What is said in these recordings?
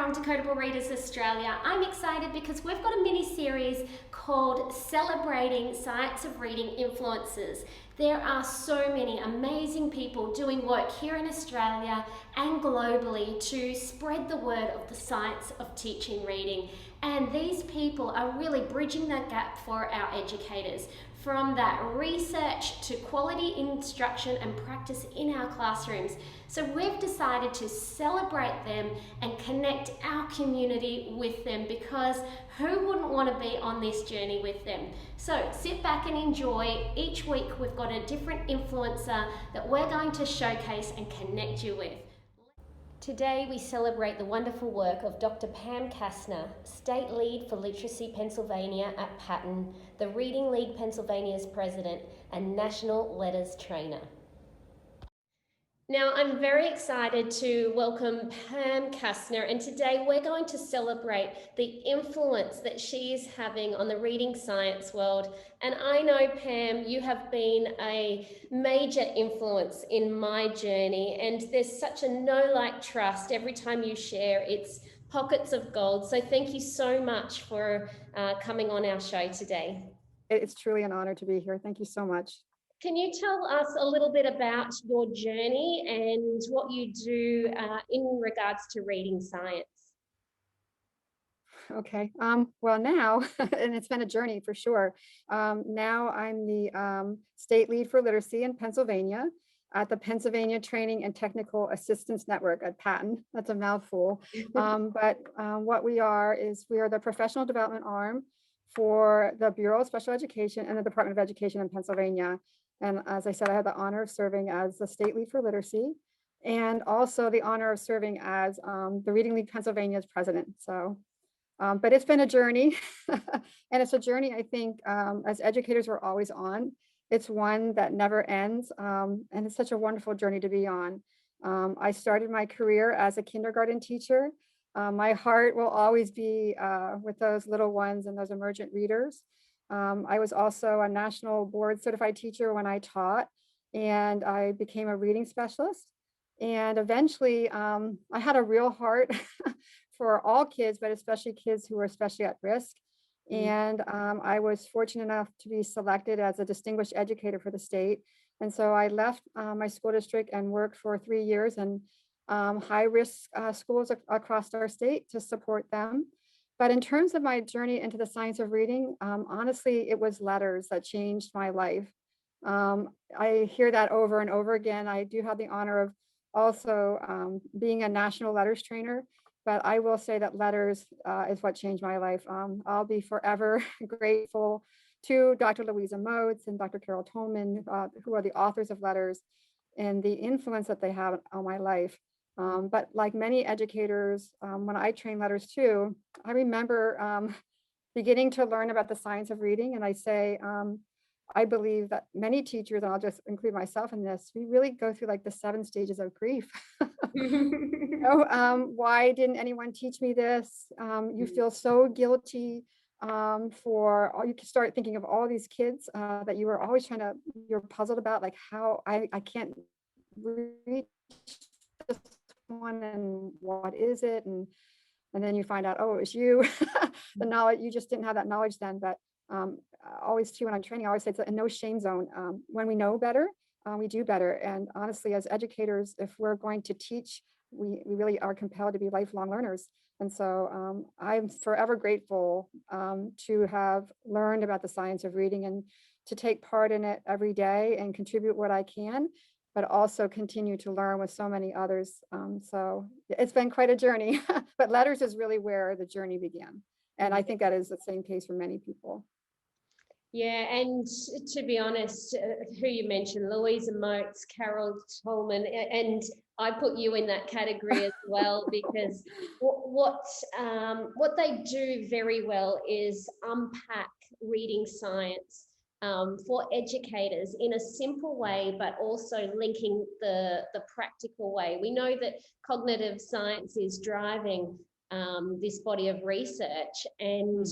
from Decodable Readers Australia. I'm excited because we've got a mini-series called Celebrating Science of Reading Influencers. There are so many amazing people doing work here in Australia and globally to spread the word of the science of teaching reading. And these people are really bridging that gap for our educators, from that research to quality instruction and practice in our classrooms. So we've decided to celebrate them and connect our community with them, because who wouldn't want to be on this journey with them? So sit back and enjoy. Each week we've got a different influencer that we're going to showcase and connect you with. Today we celebrate the wonderful work of Dr. Pam Kastner, State Lead for Literacy Pennsylvania at PATTAN, the Reading League Pennsylvania's President, and National LETRS Trainer. Now, I'm very excited to welcome Pam Kastner, and today we're going to celebrate the influence that she is having on the reading science world. And I know, Pam, you have been a major influence in my journey, and there's such a know-like trust every time you share. It's pockets of gold. So thank you so much for coming on our show today. It's truly an honor to be here. Thank you so much. Can you tell us a little bit about your journey and what you do in regards to reading science? Okay. Well, now, and it's been a journey for sure. Now I'm the state lead for literacy in Pennsylvania at the Pennsylvania Training and Technical Assistance Network at PATTAN. That's a mouthful. But what we are the professional development arm for the Bureau of Special Education and the Department of Education in Pennsylvania. And as I said, I had the honor of serving as the state lead for literacy, and also the honor of serving as the Reading League Pennsylvania's president. So, but it's been a journey, and it's a journey I think as educators we're always on. It's one that never ends, and it's such a wonderful journey to be on. I started my career as a kindergarten teacher. My heart will always be with those little ones and those emergent readers. I was also a national board certified teacher when I taught, and I became a reading specialist. And eventually I had a real heart for all kids, but especially kids who are especially at risk. And I was fortunate enough to be selected as a distinguished educator for the state. And so I left my school district and worked for 3 years in high-risk schools across our state to support them. But in terms of my journey into the science of reading, honestly, it was LETRS that changed my life. I hear that over and over again. I do have the honor of also being a national LETRS trainer, but I will say that LETRS is what changed my life. I'll be forever grateful to Dr. Louisa Moats and Dr. Carol Tolman, who are the authors of LETRS, and the influence that they have on my life. But like many educators, when I train LETRS too, I remember beginning to learn about the science of reading. And I say, I believe that many teachers, and I'll just include myself in this, we really go through like the 7 stages of grief. Why didn't anyone teach me this? You feel so guilty you can start thinking of all these kids that you were always you're puzzled about, like how I can't reach this one, and what is it? And then you find out, oh, it was you. The knowledge, you just didn't have that knowledge then. But always too, when I'm training, I always say it's a no shame zone. When we know better, we do better. And honestly, as educators, if we're going to teach, we really are compelled to be lifelong learners. And so I'm forever grateful to have learned about the science of reading and to take part in it every day and contribute what I can, but also continue to learn with so many others. So it's been quite a journey, but LETRS is really where the journey began. And I think that is the same case for many people. Yeah, and to be honest, who you mentioned, Louisa Moats, Carol Tolman, and I put you in that category as well, because what they do very well is unpack reading science for educators in a simple way, but also linking the practical way. We know that cognitive science is driving this body of research, and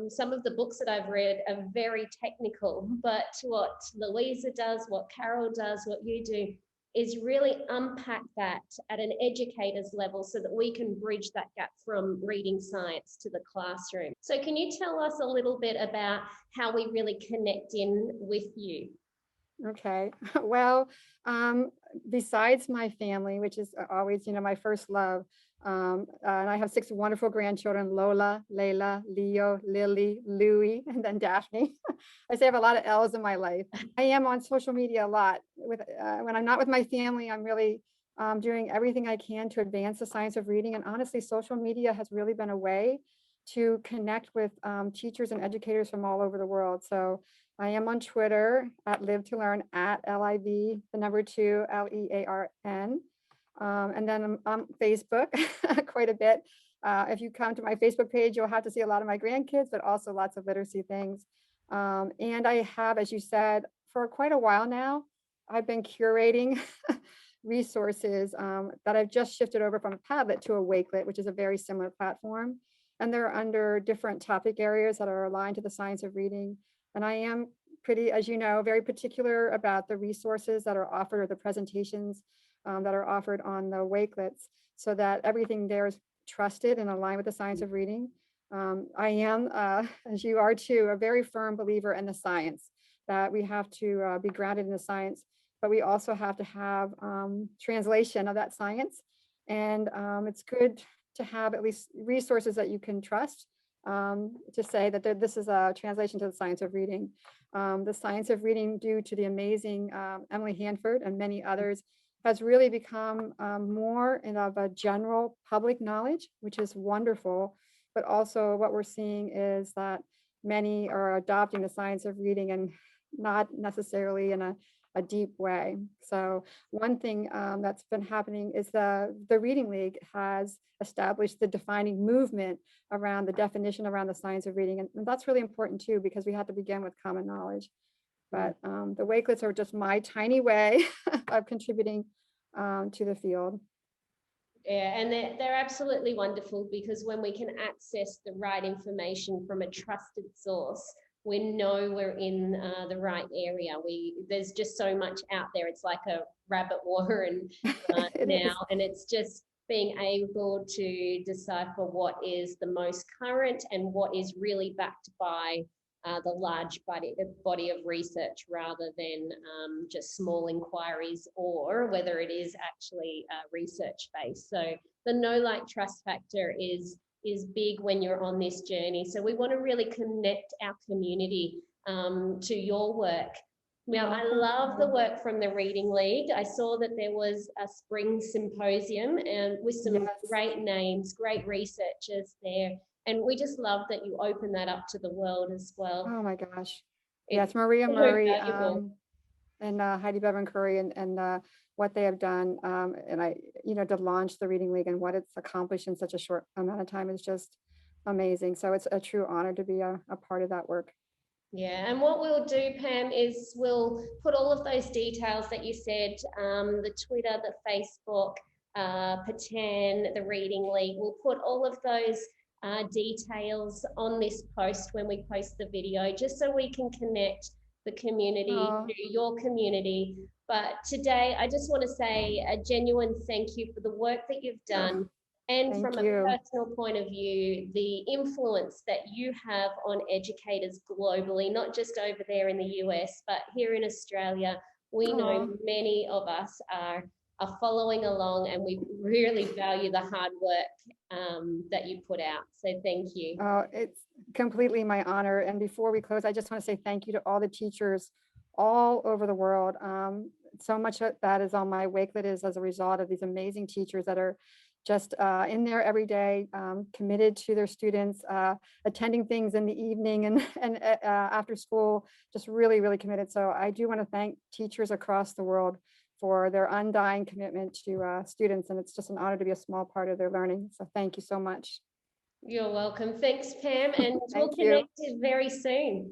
some of the books that I've read are very technical, but what Louisa does, what Carol does, what you do, is really unpack that at an educator's level so that we can bridge that gap from reading science to the classroom. So can you tell us a little bit about how we really connect in with you? Okay. Well, besides my family, which is always, my first love, and I have 6 wonderful grandchildren: Lola, Layla, Leo, Lily, Louie, and then Daphne. I say I have a lot of L's in my life. I am on social media a lot. When I'm not with my family, I'm really doing everything I can to advance the science of reading. And honestly, social media has really been a way to connect with teachers and educators from all over the world. So I am on Twitter at Live to Learn, at LIV, the number 2, LEARN. And then I'm on Facebook quite a bit. If you come to my Facebook page, you'll have to see a lot of my grandkids, but also lots of literacy things. And I have, as you said, for quite a while now, I've been curating resources that I've just shifted over from a Padlet to a Wakelet, which is a very similar platform. And they're under different topic areas that are aligned to the science of reading. And I am pretty, as you know, very particular about the resources that are offered or the presentations that are offered on the Wakelets, so that everything there is trusted and aligned with the science of reading. I am, as you are too, a very firm believer in the science, that we have to be grounded in the science, but we also have to have translation of that science. And it's good to have at least resources that you can trust, to say that this is a translation to the science of reading. The science of reading, due to the amazing Emily Hanford and many others, has really become more of a general public knowledge, which is wonderful. But also what we're seeing is that many are adopting the science of reading, and not necessarily in a deep way. So one thing that's been happening is the Reading League has established the defining movement around the definition around the science of reading. And that's really important too, because we have to begin with common knowledge. But the Wakelets are just my tiny way of contributing to the field. Yeah, and they're absolutely wonderful, because when we can access the right information from a trusted source, we know we're in the right area. There's just so much out there. It's like a rabbit warren now, and it's just being able to decipher what is the most current and what is really backed by the large body of research, rather than just small inquiries, or whether it is actually research based. So the know, like, trust factor is big when you're on this journey. So we want to really connect our community to your work. Now, I love the work from the Reading League. I saw that there was a spring symposium and with some great names, great researchers there. And we just love that you open that up to the world as well. Oh my gosh. Yes, Maria Murray and Heidi Bevan Curry and what they have done. And to launch the Reading League and what it's accomplished in such a short amount of time is just amazing. So it's a true honor to be a part of that work. Yeah, and what we'll do, Pam, is we'll put all of those details that you said, the Twitter, the Facebook, PATTAN, the Reading League, we'll put all of those details on this post when we post the video, just so we can connect the community to your community. But today, I just want to say a genuine thank you for the work that you've done. And from a personal point of view, the influence that you have on educators globally, not just over there in the US, but here in Australia, we know many of us are following along, and we really value the hard work that you put out. So thank you. It's completely my honor. And before we close, I just want to say thank you to all the teachers all over the world. So much of that is on my Wakelet is as a result of these amazing teachers that are just in there every day, committed to their students, attending things in the evening and after school, just really, really committed. So I do want to thank teachers across the world for their undying commitment to students. And it's just an honor to be a small part of their learning. So thank you so much. You're welcome. Thanks, Pam. And we'll connect very soon.